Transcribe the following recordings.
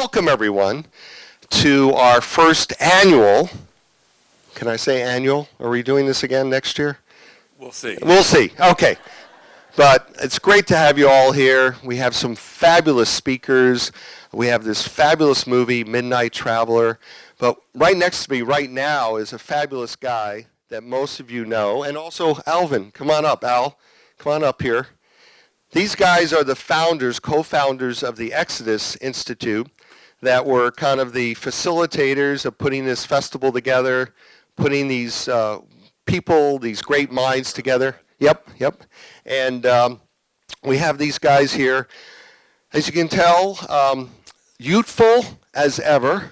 welcome everyone to our first annual, can I say annual? Are we doing this again next year? We'll see. We'll see, okay. But it's great to have you all here. We have some fabulous speakers. We have this fabulous movie, Midnight Traveler. But right next to me right now is a fabulous guy that most of you know. And also Alvin, come on up, Al. Come on up here. These guys are the founders, co-founders of the Exodus Institute that were kind of the facilitators of putting this festival together, putting these people, these great minds together. Yep. And we have these guys here, as you can tell, youthful as ever,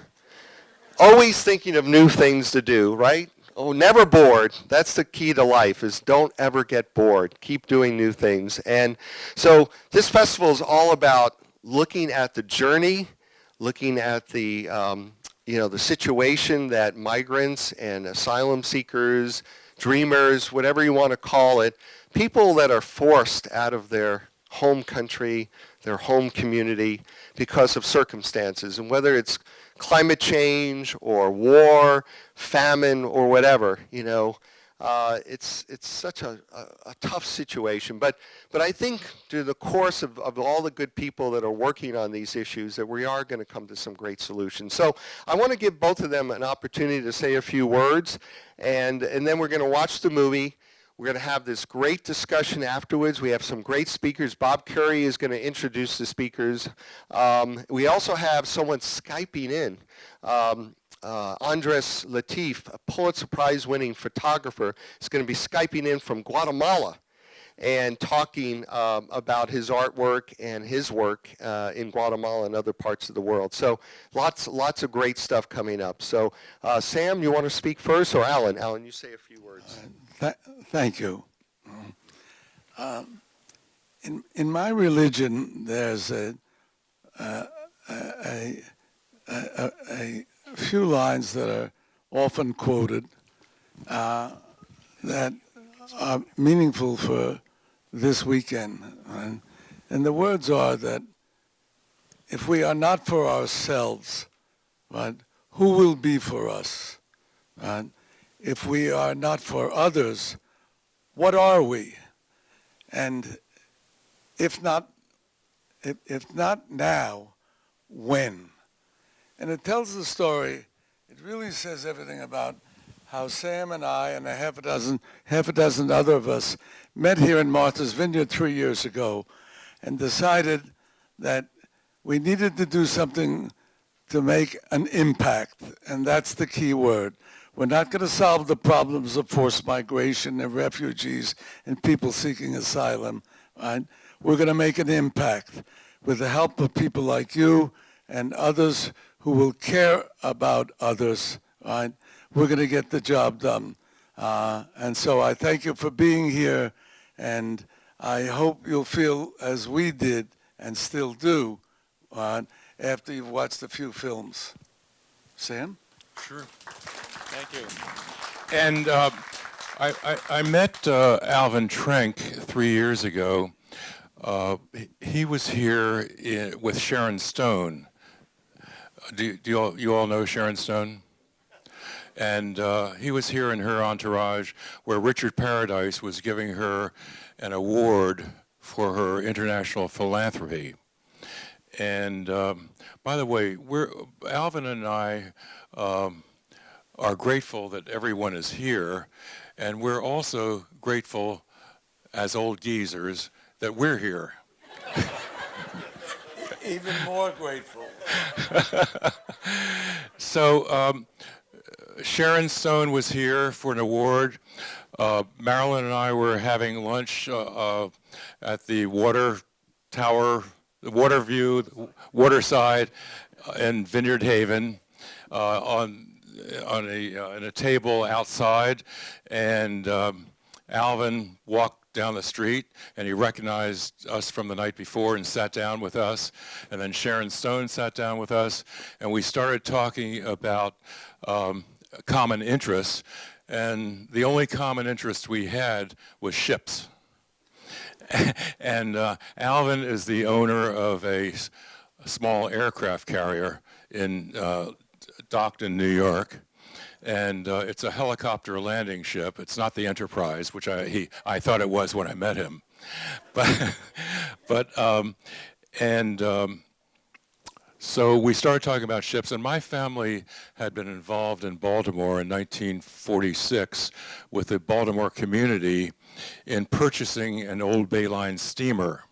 always thinking of new things to do, right? Oh, never bored. That's the key to life, is don't ever get bored. Keep doing new things. And so this festival is all about looking at the journey, looking at the, the situation that migrants and asylum seekers, dreamers, whatever you want to call it, people that are forced out of their home country, their home community because of circumstances, and whether it's climate change or war, famine, or whatever, it's such a tough situation. But I think through the course of all the good people that are working on these issues, that we are going to come to some great solutions. So I want to give both of them an opportunity to say a few words, and then we're going to watch the movie. We're going to have this great discussion afterwards. We have some great speakers. Bob Carey is going to introduce the speakers. We also have someone Skyping in. Adrees Latif, a Pulitzer Prize-winning photographer, is going to be Skyping in from Guatemala and talking about his artwork and his work in Guatemala and other parts of the world. So lots of great stuff coming up. So Sam, you want to speak first, or Alan? Alan, you say a few words. Thank you. In my religion, there's a few lines that are often quoted that are meaningful for this weekend. And the words are that if we are not for ourselves, right, who will be for us? Right? If we are not for others, what are we? And if not now, when? And it tells the story. It really says everything about how Sam and I and half a dozen other of us met here in Martha's Vineyard 3 years ago and decided that we needed to do something to make an impact, and that's the key word. We're not going to solve the problems of forced migration and refugees and people seeking asylum, right? We're going to make an impact with the help of people like you and others who will care about others, right? We're going to get the job done. And so I thank you for being here, and I hope you'll feel as we did and still do after you've watched a few films. Sam? Sure. Thank you. And I met Alvin Trenk 3 years ago. He was here with Sharon Stone. Do you all know Sharon Stone? And he was here in her entourage where Richard Paradise was giving her an award for her international philanthropy. And by the way, Alvin and I are grateful that everyone is here, and we're also grateful as old geezers that we're here. Even more grateful. So Sharon Stone was here for an award. Marilyn and I were having lunch at the water tower, the water view, waterside in Vineyard Haven in a table outside, and Alvin walked down the street and he recognized us from the night before and sat down with us, and then Sharon Stone sat down with us, and we started talking about common interests, and the only common interest we had was ships. And Alvin is the owner of a small aircraft carrier docked in New York. And it's a helicopter landing ship. It's not the Enterprise, which I thought it was when I met him. So we started talking about ships, and my family had been involved in Baltimore in 1946 with the Baltimore community in purchasing an old Bay Line steamer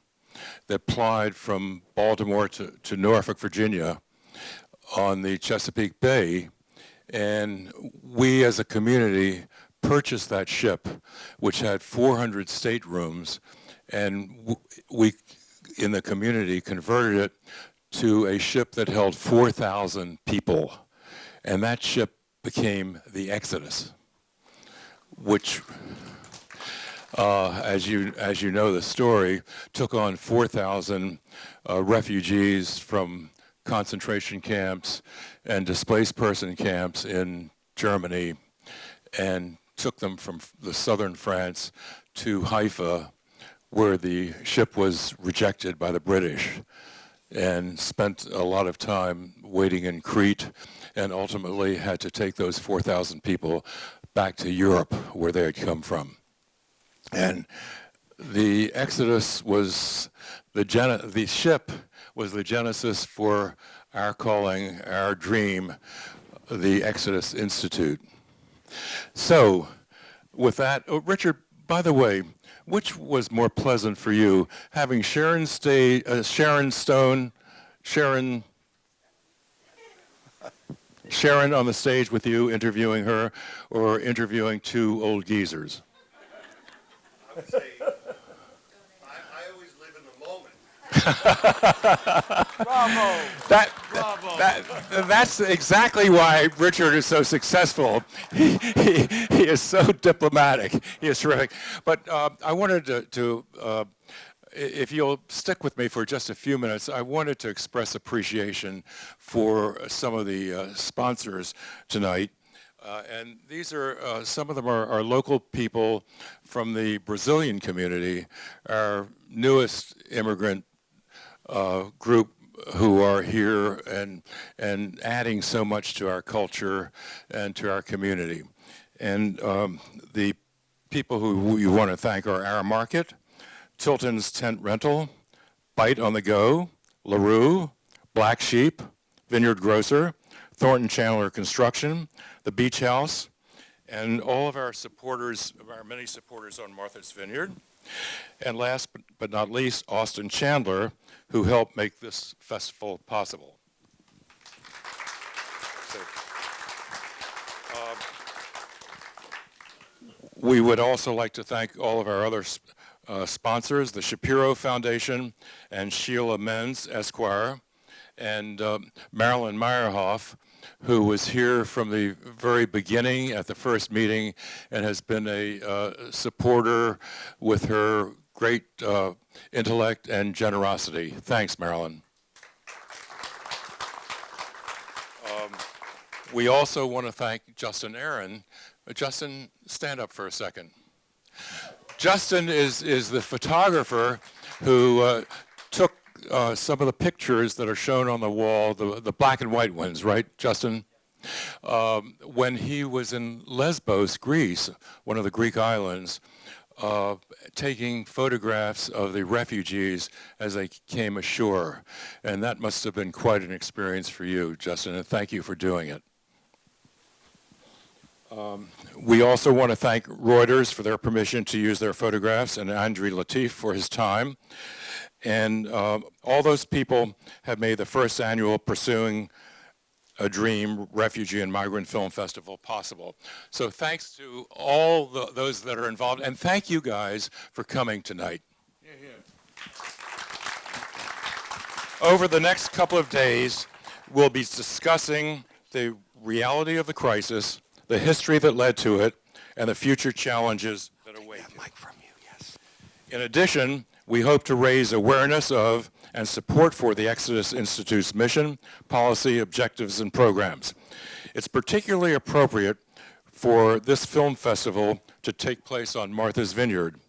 that plied from Baltimore to Norfolk, Virginia on the Chesapeake Bay. And we as a community purchased that ship, which had 400 staterooms, and we in the community converted it to a ship that held 4,000 people. And that ship became the Exodus, which, as you know the story, took on 4,000 refugees from concentration camps and displaced person camps in Germany, and took them from the southern France to Haifa, where the ship was rejected by the British, and spent a lot of time waiting in Crete, and ultimately had to take those 4,000 people back to Europe, where they had come from. And the Exodus was the ship was the genesis for our calling, our dream, the Exodus Institute. So, with that, Richard, by the way, which was more pleasant for you, having Sharon on the stage with you, interviewing her, or interviewing two old geezers? I would say, I always live in the moment. Bravo! Bravo! That's exactly why Richard is so successful. He is so diplomatic. He is terrific. But I wanted to if you'll stick with me for just a few minutes, I wanted to express appreciation for some of the sponsors tonight. And these are, some of them are local people from the Brazilian community, our newest immigrant group who are here and adding so much to our culture and to our community. And the people who you want to thank are Our Market, Tilton's Tent Rental, Bite on the Go, LaRue, Black Sheep, Vineyard Grocer, Thornton Chandler Construction, the Beach House, and all of our supporters, our many supporters on Martha's Vineyard. And last but not least, Austin Chandler, who helped make this festival possible. So, we would also like to thank all of our other sponsors, the Shapiro Foundation and Sheila Menz, Esquire, and Marilyn Meyerhoff, who was here from the very beginning at the first meeting and has been a supporter with her great intellect and generosity. Thanks, Marilyn. We also want to thank Justin Aaron. Justin, stand up for a second. Justin is the photographer who took some of the pictures that are shown on the wall, the black and white ones, right, Justin? When he was in Lesbos, Greece, one of the Greek islands, taking photographs of the refugees as they came ashore. And that must have been quite an experience for you, Justin, and thank you for doing it. We also want to thank Reuters for their permission to use their photographs, and Adrees Latif for his time. And all those people have made the first annual Pursuing a Dream Refugee and Migrant Film Festival possible. So thanks to all those that are involved, and thank you guys for coming tonight. Here, here. Over the next couple of days, we'll be discussing the reality of the crisis, the history that led to it, and the future challenges that await it. Mic from you, yes. In addition, we hope to raise awareness of and support for the Exodus Institute's mission, policy, objectives, and programs. It's particularly appropriate for this film festival to take place on Martha's Vineyard,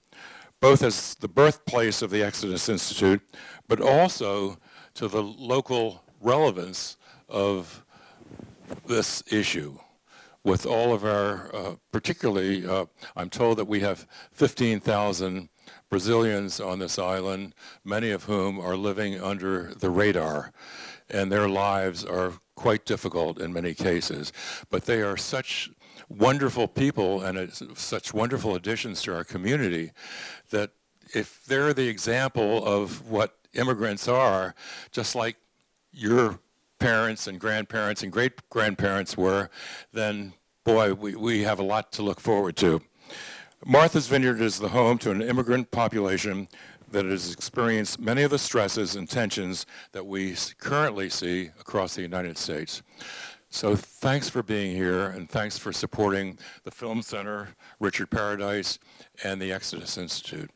both as the birthplace of the Exodus Institute, but also to the local relevance of this issue. With all of our, particularly, I'm told that we have 15,000 Brazilians on this island, many of whom are living under the radar, and their lives are quite difficult in many cases. But they are such wonderful people and such wonderful additions to our community that if they're the example of what immigrants are, just like your parents and grandparents and great-grandparents were, then boy, we have a lot to look forward to. Martha's Vineyard is the home to an immigrant population that has experienced many of the stresses and tensions that we currently see across the United States. So thanks for being here, and thanks for supporting the Film Center, Richard Paradise, and the Exodus Institute.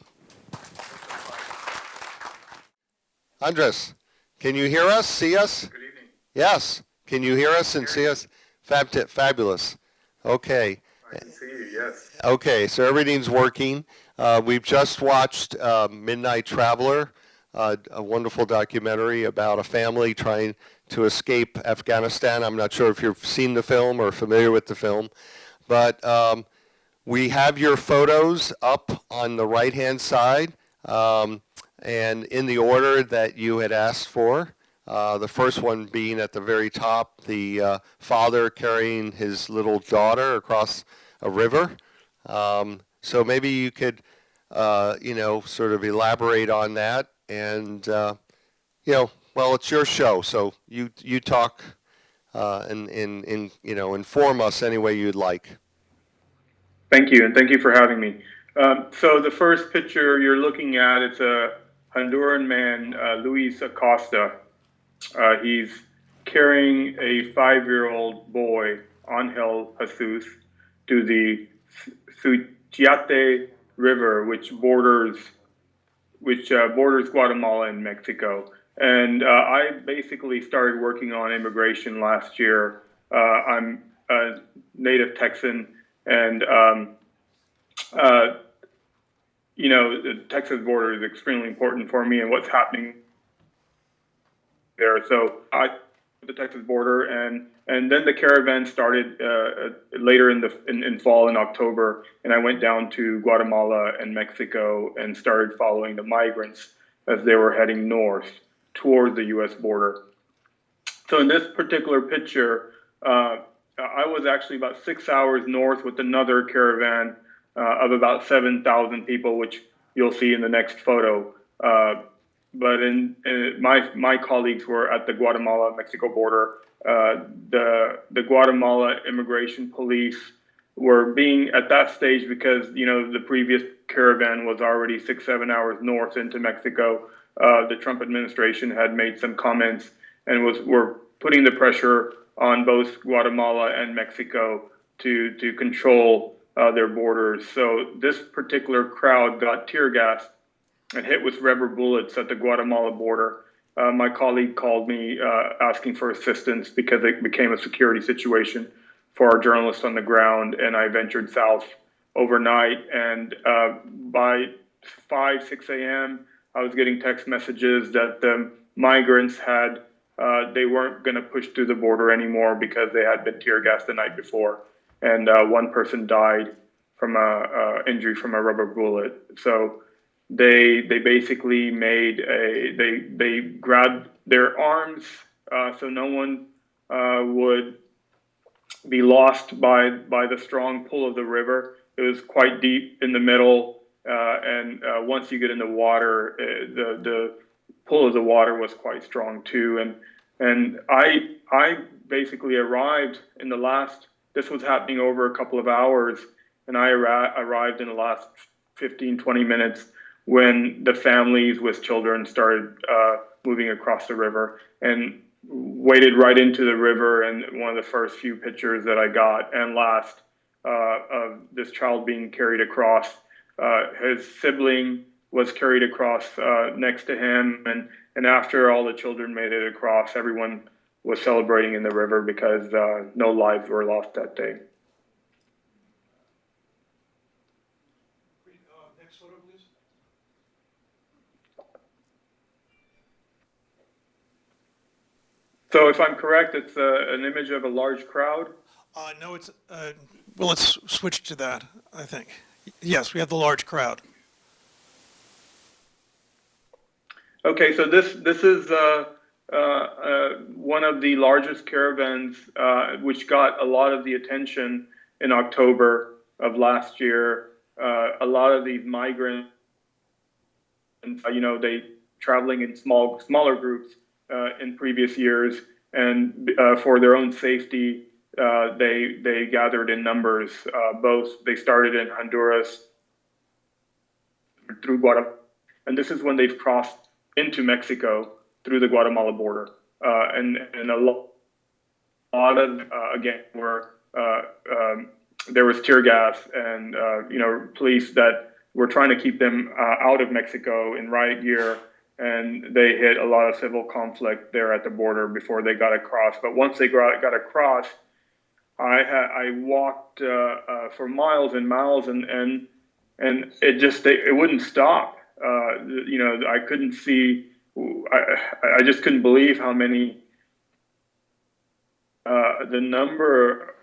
Andres, can you hear us, see us? Good evening. Yes. Can you hear us and see us? Fabulous. Okay. I can see you, yes. Okay, so everything's working. We've just watched Midnight Traveler, a wonderful documentary about a family trying to escape Afghanistan. I'm not sure if you've seen the film or familiar with the film, but we have your photos up on the right-hand side and in the order that you had asked for. The first one being at the very top, the father carrying his little daughter across a river. So maybe you could, sort of elaborate on that, and well, it's your show, so you talk and inform us any way you'd like. Thank you, and thank you for having me. So the first picture you're looking at, it's a Honduran man, Luis Acosta. He's carrying a 5-year-old boy, Angel Jesus, to the Suchiate River, which borders Guatemala and Mexico. And I basically started working on immigration last year. I'm a native Texan, and the Texas border is extremely important for me and what's happening there. So I the Texas border, and then the caravan started later in fall in October, and I went down to Guatemala and Mexico and started following the migrants as they were heading north towards the U.S. border. So in this particular picture, I was actually about 6 hours north with another caravan of about 7,000 people, which you'll see in the next photo. But my colleagues were at the Guatemala-Mexico border. The Guatemala immigration police were being at that stage because the previous caravan was already 6-7 hours north into Mexico. The Trump administration had made some comments and were putting the pressure on both Guatemala and Mexico to control their borders. So this particular crowd got tear gassed and hit with rubber bullets at the Guatemala border. My colleague called me asking for assistance because it became a security situation for our journalists on the ground, and I ventured south overnight. And by 5-6 a.m., I was getting text messages that the migrants they weren't going to push through the border anymore because they had been tear gassed the night before, and one person died from a injury from a rubber bullet. So they basically they grabbed their arms so no one would be lost by the strong pull of the river. It was quite deep in the middle, and once you get in the water, the pull of the water was quite strong too. And I basically arrived in the last. This was happening over a couple of hours, and I arrived in the last 15-20 minutes when the families with children started moving across the river, and waded right into the river. And one of the first few pictures that I got and last of this child being carried across, his sibling was carried across next to him, and after all the children made it across, everyone was celebrating in the river because no lives were lost that day. Next photo, please. So if I'm correct, it's an image of a large crowd. No, it's, well, let's switch to that, I think. Yes, we have the large crowd. Okay, so this is one of the largest caravans, which got a lot of the attention in October of last year. A lot of these migrants, they traveling in smaller groups in previous years, and for their own safety, they gathered in numbers. Both they started in Honduras through Guatemala, and this is when they've crossed into Mexico through the Guatemala border. And a lot of again were there was tear gas and police that were trying to keep them out of Mexico in riot gear, and they hit a lot of civil conflict there at the border before they got across. But once they got across, I walked for miles and miles, and it wouldn't stop. I couldn't see. I just couldn't believe how many the number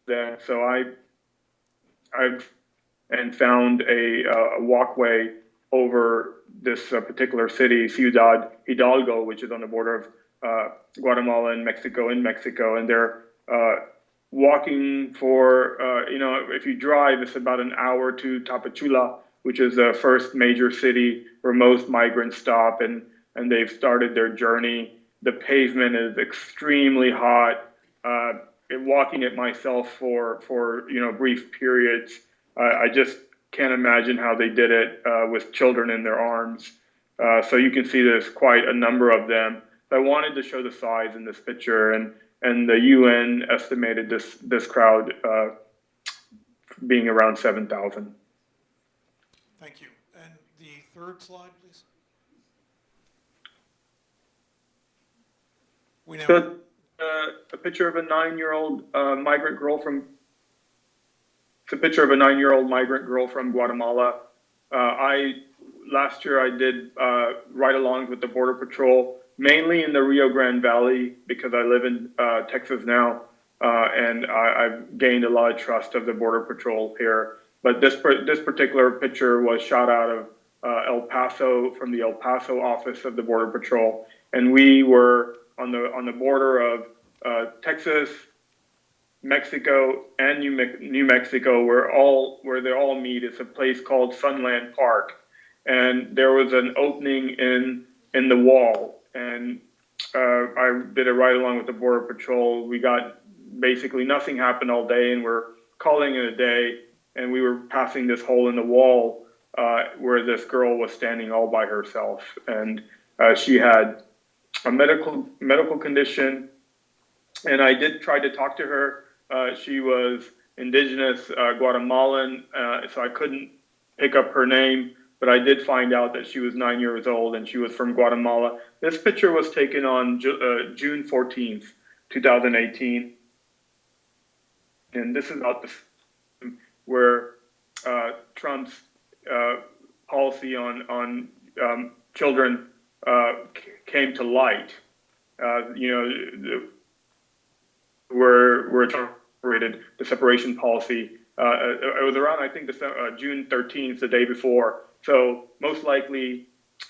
that. So I've and found a walkway over this particular city, Ciudad Hidalgo, which is on the border of Guatemala and Mexico, and they're walking for, if you drive, it's about an hour to Tapachula, which is the first major city where most migrants stop, and they've started their journey. The pavement is extremely hot. Walking it myself for brief periods, I just can't imagine how they did it with children in their arms. So you can see there's quite a number of them. I wanted to show the size in this picture, and the UN estimated this crowd being around 7,000. Thank you. And the third slide, please. We know. So, a picture of a 9-year-old migrant girl from. It's a picture of a 9-year-old migrant girl from Guatemala. Last year I did ride-alongs with the Border Patrol, mainly in the Rio Grande Valley, because I live in Texas now, and I've gained a lot of trust of the Border Patrol here. But this particular picture was shot out of El Paso, from the El Paso office of the Border Patrol, and we were on the border of Texas, Mexico, and New Mexico, where they all meet. It's a place called Sunland Park, and there was an opening in the wall, and I did a ride along with the Border Patrol. We got basically nothing happened all day, and we're calling it a day, and we were passing this hole in the wall where this girl was standing all by herself, and she had a medical condition, and I did try to talk to her. She was indigenous Guatemalan, so I couldn't pick up her name, but I did find out that she was 9 years old and she was from Guatemala. This picture was taken on June 14th, 2018. And this is about where Trump's policy on children came to light. We're separated, the separation policy. It was around, I think, June 13th, the day before. So most likely,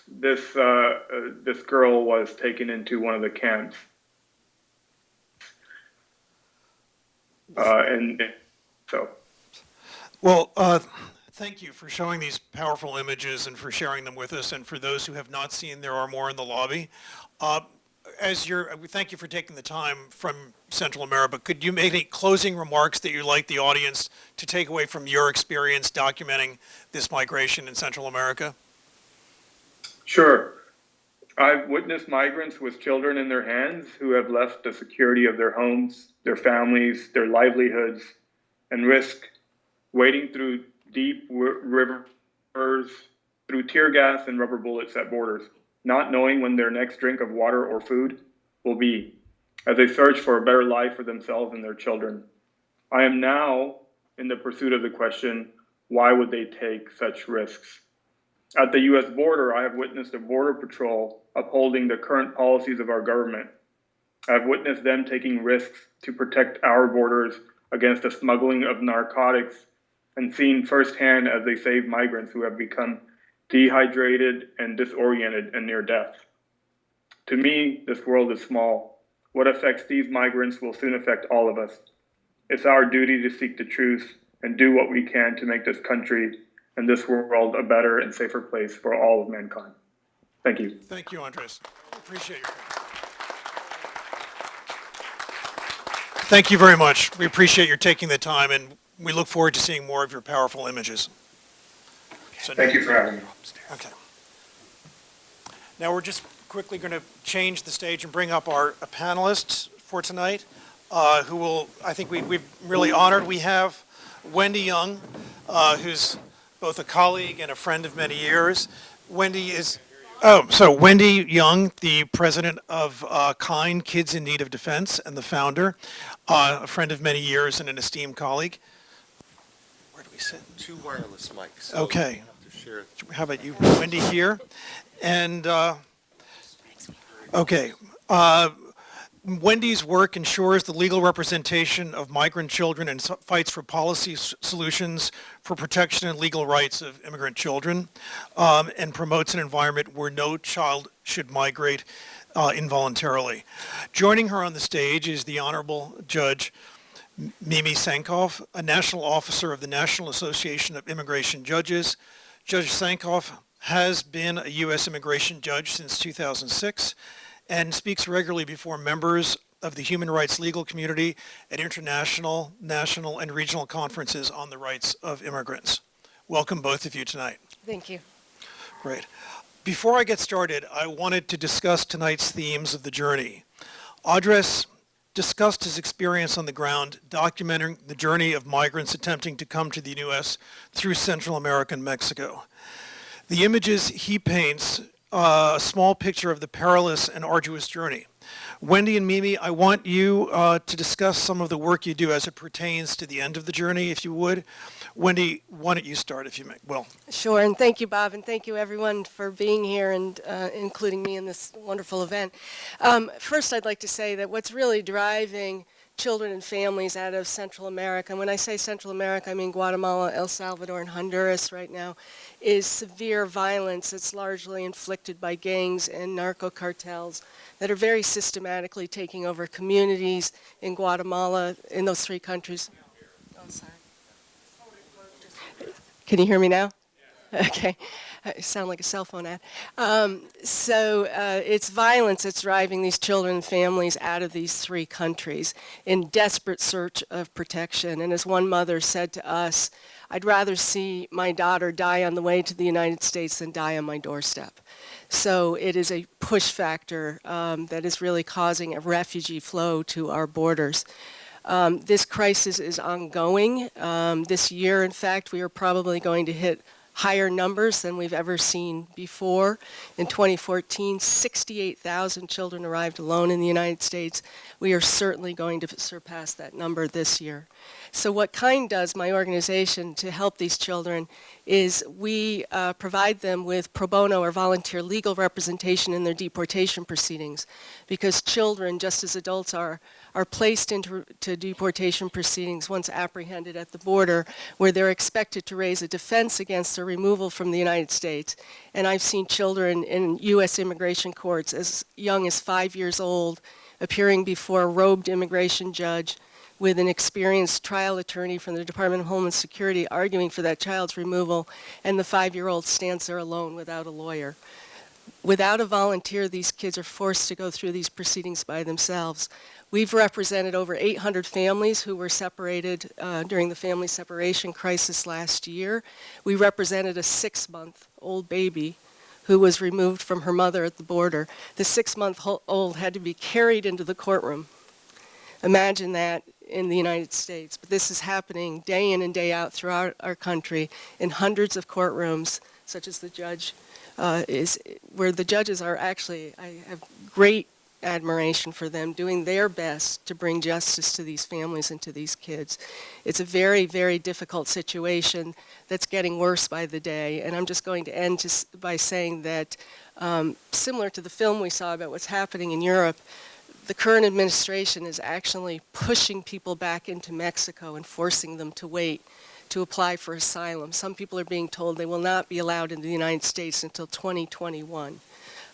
this girl was taken into one of the camps, and so. Well, thank you for showing these powerful images and for sharing them with us. And for those who have not seen, there are more in the lobby. We thank you for taking the time from Central America. Could you make any closing remarks that you'd like the audience to take away from your experience documenting this migration in Central America? Sure. I've witnessed migrants with children in their hands who have left the security of their homes, their families, their livelihoods, and risk wading through deep rivers, through tear gas and rubber bullets at borders, not knowing when their next drink of water or food will be, as they search for a better life for themselves and their children. I am now in the pursuit of the question, why would they take such risks? At the U.S. border, I have witnessed the Border Patrol upholding the current policies of our government. I've witnessed them taking risks to protect our borders against the smuggling of narcotics and seen firsthand as they save migrants who have become dehydrated and disoriented and near death. To me, this world is small. What affects these migrants will soon affect all of us. It's our duty to seek the truth and do what we can to make this country and this world a better and safer place for all of mankind. Thank you. Thank you, Andres. Appreciate your time. Thank you very much. We appreciate your taking the time, and we look forward to seeing more of your powerful images. Thank you for having me. Okay. Now we're just quickly going to change the stage and bring up our panelists for tonight, who will, I think we've really honored. We have Wendy Young, who's both a colleague and a friend of many years. Wendy Young, the president of KIND, Kids in Need of Defense, and the founder, a friend of many years and an esteemed colleague. Where do we sit? Two wireless mics. Okay. Share. How about you, Wendy, here? And, okay. Wendy's work ensures the legal representation of migrant children and fights for policy solutions for protection and legal rights of immigrant children, and promotes an environment where no child should migrate involuntarily. Joining her on the stage is the Honorable Judge Mimi Tsankov, a national officer of the National Association of Immigration Judges. Judge Tsankov has been a U.S. immigration judge since 2006 and speaks regularly before members of the human rights legal community at international, national, and regional conferences on the rights of immigrants. Welcome, both of you, tonight. Thank you. Great. Before I get started, I wanted to discuss tonight's themes of the journey. Adrees discussed his experience on the ground, documenting the journey of migrants attempting to come to the U.S. through Central America and Mexico. The images he paints a small picture of the perilous and arduous journey. Wendy and Mimi, I want you to discuss some of the work you do as it pertains to the end of the journey, if you would. Wendy, why don't you start, if you may? Well. Sure, and thank you, Bob, and thank you, everyone, for being here and including me in this wonderful event. First, I'd like to say that what's really driving children and families out of Central America, and when I say Central America, I mean Guatemala, El Salvador, and Honduras right now, is severe violence that's largely inflicted by gangs and narco cartels that are very systematically taking over communities in Guatemala, in those three countries. Oh, sorry. Can you hear me now? Okay. I sound like a cell phone ad. It's violence that's driving these children and families out of these three countries in desperate search of protection. And as one mother said to us, I'd rather see my daughter die on the way to the United States than die on my doorstep. So it is a push factor that is really causing a refugee flow to our borders. This crisis is ongoing. This year, in fact, we are probably going to hit higher numbers than we've ever seen before. In 2014, 68,000 children arrived alone in the United States. We are certainly going to surpass that number this year. So what KIND does, my organization, to help these children is we provide them with pro bono or volunteer legal representation in their deportation proceedings, because children, just as adults are placed into deportation proceedings once apprehended at the border, where they're expected to raise a defense against their removal from the United States. And I've seen children in U.S. immigration courts as young as 5 years old appearing before a robed immigration judge with an experienced trial attorney from the Department of Homeland Security arguing for that child's removal, and the 5-year-old stands there alone without a lawyer. Without a volunteer, these kids are forced to go through these proceedings by themselves. We've represented over 800 families who were separated during the family separation crisis last year. We represented a 6-month-old baby who was removed from her mother at the border. The 6-month-old had to be carried into the courtroom. Imagine that in the United States. But this is happening day in and day out throughout our country in hundreds of courtrooms, such as the judge where the judges are actually, I have great admiration for them doing their best to bring justice to these families and to these kids. It's a very, very difficult situation that's getting worse by the day. And I'm just going to end by saying that similar to the film we saw about what's happening in Europe, the current administration is actually pushing people back into Mexico and forcing them to wait to apply for asylum. Some people are being told they will not be allowed into the United States until 2021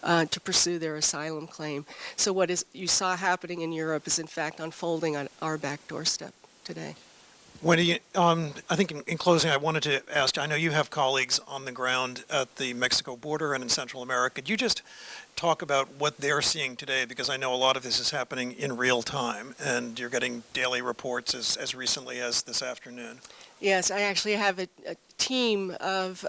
to pursue their asylum claim. So what you saw happening in Europe is in fact unfolding on our back doorstep today. Wendy, I think in closing, I wanted to ask, I know you have colleagues on the ground at the Mexico border and in Central America. Could you just talk about what they're seeing today? Because I know a lot of this is happening in real time, and you're getting daily reports as recently as this afternoon. Yes, I actually have a team of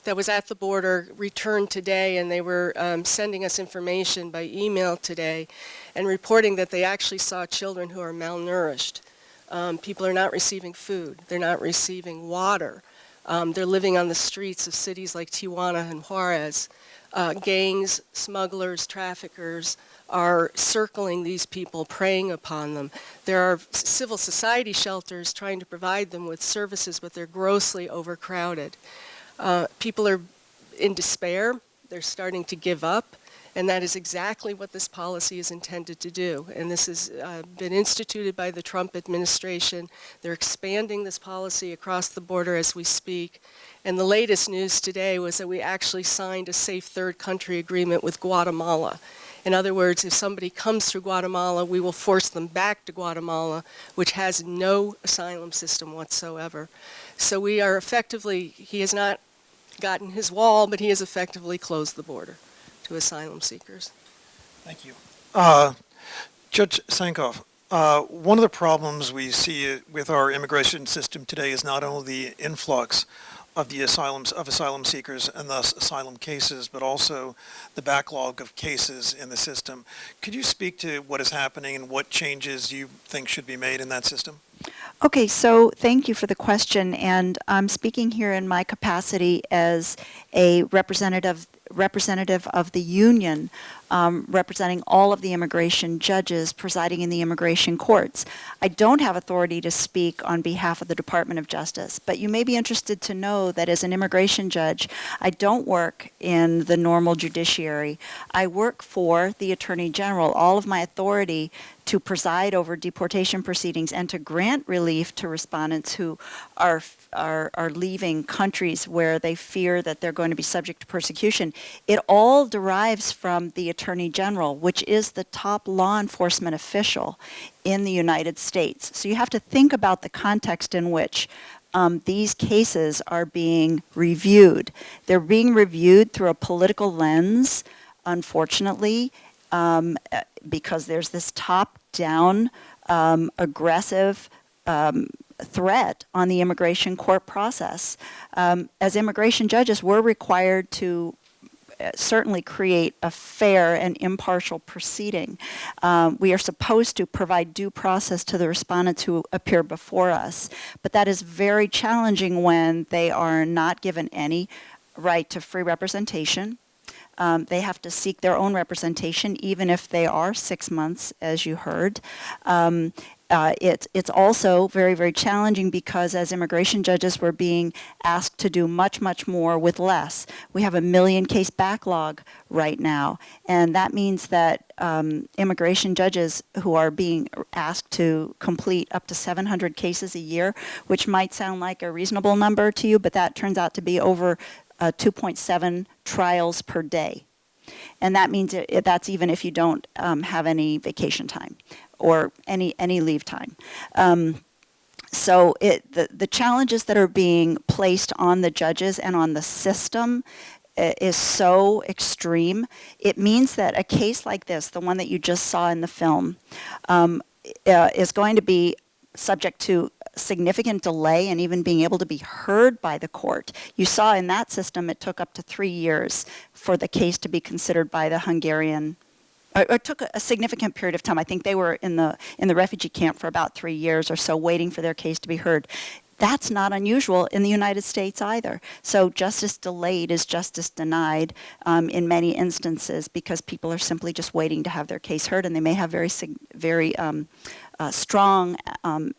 that was at the border returned today, and they were sending us information by email today and reporting that they actually saw children who are malnourished. People are not receiving food. They're not receiving water. They're living on the streets of cities like Tijuana and Juarez. Gangs, smugglers, traffickers are circling these people, preying upon them. There are civil society shelters trying to provide them with services, but they're grossly overcrowded. People are in despair. They're starting to give up. And that is exactly what this policy is intended to do. And this has been instituted by the Trump administration. They're expanding this policy across the border as we speak. And the latest news today was that we actually signed a safe third country agreement with Guatemala. In other words, if somebody comes through Guatemala, we will force them back to Guatemala, which has no asylum system whatsoever. So we are effectively, he has not gotten his wall, but he has effectively closed the border to asylum seekers. Thank you. Judge Tsankov, one of the problems we see with our immigration system today is not only the influx of asylum seekers and thus asylum cases, but also the backlog of cases in the system. Could you speak to what is happening and what changes you think should be made in that system? Okay, so thank you for the question, and I'm speaking here in my capacity as a representative of the union, representing all of the immigration judges presiding in the immigration courts. I don't have authority to speak on behalf of the Department of Justice, but you may be interested to know that as an immigration judge, I don't work in the normal judiciary. I work for the Attorney General. All of my authority to preside over deportation proceedings and to grant relief to respondents who are leaving countries where they fear that they're going to be subject to persecution. It all derives from the Attorney General, which is the top law enforcement official in the United States. So you have to think about the context in which these cases are being reviewed. They're being reviewed through a political lens, unfortunately, because there's this top-down, aggressive threat on the immigration court process. As immigration judges, we're required to certainly create a fair and impartial proceeding. We are supposed to provide due process to the respondents who appear before us, but that is very challenging when they are not given any right to free representation. They have to seek their own representation, even if they are 6 months, as you heard. It's also very, very challenging because as immigration judges, we're being asked to do much, much more with less. We have a 1 million case backlog right now, and that means that immigration judges who are being asked to complete up to 700 cases a year, which might sound like a reasonable number to you, but that turns out to be over 2.7 trials per day. And that means that's even if you don't have any vacation time or any leave time. So the challenges that are being placed on the judges and on the system is so extreme. It means that a case like this, the one that you just saw in the film, is going to be subject to significant delay and even being able to be heard by the court. You saw in that system it took up to 3 years for the case to be considered by the Hungarian. It took a significant period of time. I think they were in the refugee camp for about 3 years or so, waiting for their case to be heard. That's not unusual in the United States either. So justice delayed is justice denied in many instances because people are simply just waiting to have their case heard, and they may have very strong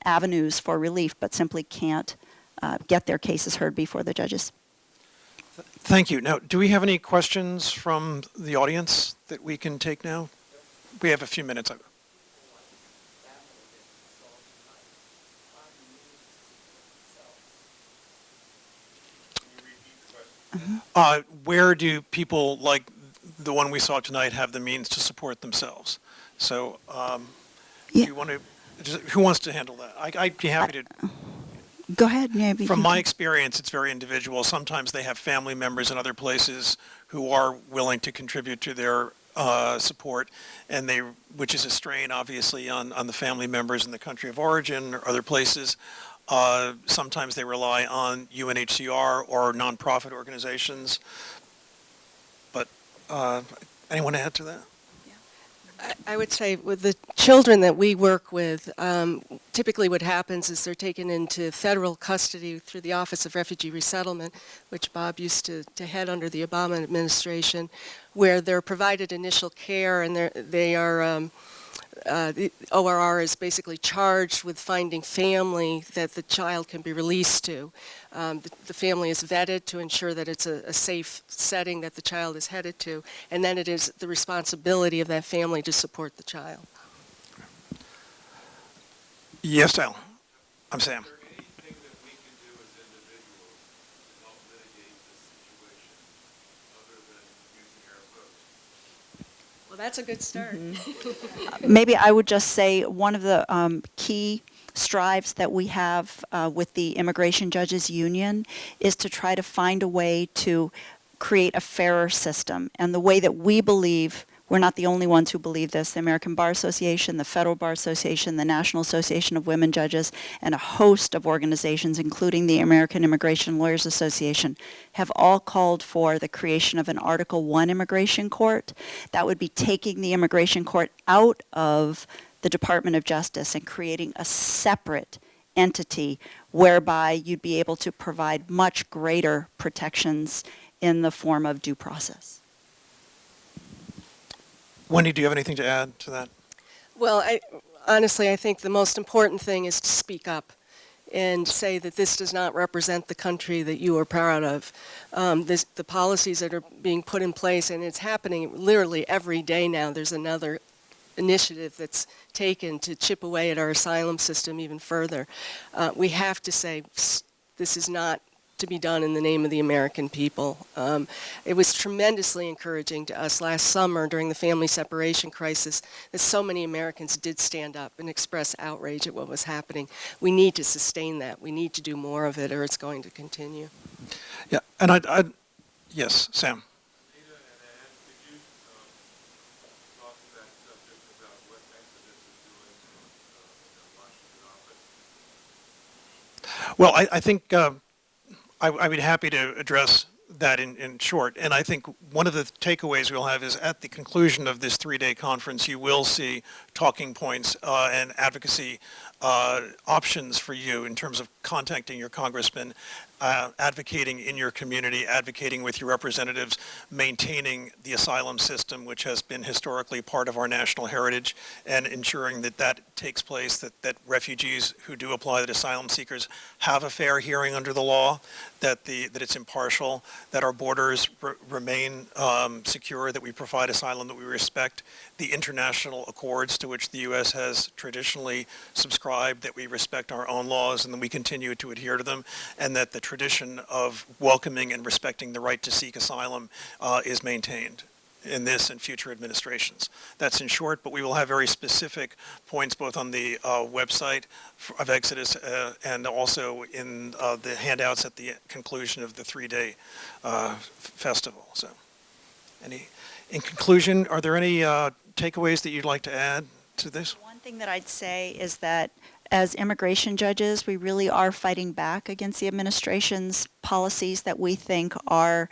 avenues for relief, but simply can't get their cases heard before the judges. Thank you. Now, do we have any questions from the audience that we can take now? We have a few minutes. where do people like the one we saw tonight have the means to support themselves? So, Yeah. do you want to? Who wants to handle that? I'd be happy to. Go ahead. Maybe From my experience, it's very individual. Sometimes they have family members in other places who are willing to contribute to their support, and which is a strain, obviously, on the family members in the country of origin or other places. Sometimes they rely on UNHCR or nonprofit organizations. But anyone add to that? I would say with the children that we work with, typically what happens is they're taken into federal custody through the Office of Refugee Resettlement, which Bob used to head under the Obama administration, where they're provided initial care, and the ORR is basically charged with finding family that the child can be released to. The family is vetted to ensure that it's a safe setting that the child is headed to, and then it is the responsibility of that family to support the child. Yes, Al. I'm Sam. Is there anything that we can do as individuals to help mitigate this situation other than using our votes? Well, that's a good start. Maybe I would just say one of the key strives that we have with the Immigration Judges Union is to try to find a way to create a fairer system. And the way that we believe, we're not the only ones who believe this, the American Bar Association, the Federal Bar Association, the National Association of Women Judges, and a host of organizations, including the American Immigration Lawyers Association, have all called for the creation of an Article I immigration court. That would be taking the immigration court out of the Department of Justice and creating a separate entity whereby you'd be able to provide much greater protections in the form of due process. Wendy, do you have anything to add to that? Well, honestly, I think the most important thing is to speak up and say that this does not represent the country that you are proud of. The policies that are being put in place, and it's happening literally every day now. There's another initiative that's taken to chip away at our asylum system even further. We have to say this is not to be done in the name of the American people. It was tremendously encouraging to us last summer during the family separation crisis that so many Americans did stand up and express outrage at what was happening. We need to sustain that. We need to do more of it, or it's going to continue. Yeah, and yes, Sam. Well, I think I'd be happy to address that in short. And I think one of the takeaways we'll have is at the conclusion of this 3-day conference, you will see talking points and advocacy options for you in terms of contacting your congressman, advocating in your community, advocating with your representatives, maintaining the asylum system, which has been historically part of our national heritage, and ensuring that that takes place, that refugees who do apply, that asylum seekers have a fair hearing under the law, that it's impartial, that our borders remain secure, that we provide asylum, that we respect the international accords to which the U.S. has traditionally subscribed, that we respect our own laws and that we continue to adhere to them, and that the tradition of welcoming and respecting the right to seek asylum is maintained in this and future administrations. That's in short, but we will have very specific points both on the website of Exodus and also in the handouts at the conclusion of the 3-day festival. So, in conclusion, are there any takeaways that you'd like to add to this? One thing that I'd say is that as immigration judges, we really are fighting back against the administration's policies that we think are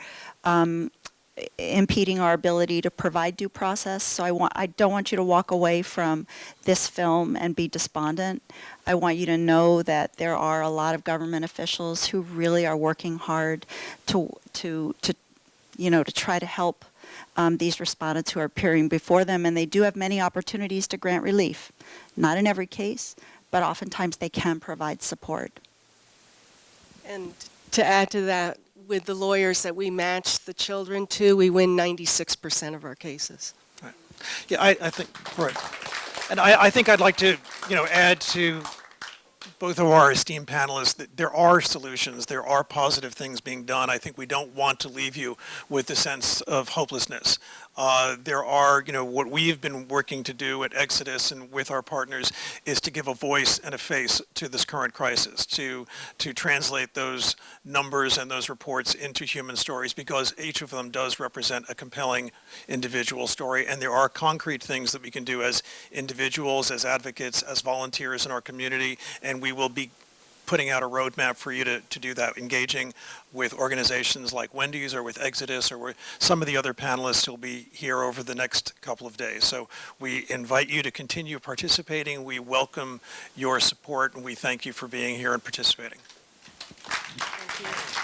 impeding our ability to provide due process. So I don't want you to walk away from this film and be despondent. I want you to know that there are a lot of government officials who really are working hard to try to help these respondents who are appearing before them, and they do have many opportunities to grant relief. Not in every case, but oftentimes they can provide support. And to add to that, with the lawyers that we match the children to, we win 96% of our cases. Right. Yeah, I think, right. And I think I'd like to, add to both of our esteemed panelists that there are solutions, there are positive things being done. I think we don't want to leave you with the sense of hopelessness. There are, what we've been working to do at Exodus and with our partners is to give a voice and a face to this current crisis, to translate those numbers and those reports into human stories, because each of them does represent a compelling individual story, and there are concrete things that we can do as individuals, as advocates, as volunteers in our community, and we will be putting out a roadmap for you to do that, engaging with organizations like Wendy's or with Exodus or with some of the other panelists who will be here over the next couple of days. So we invite you to continue participating. We welcome your support, and we thank you for being here and participating. Thank you.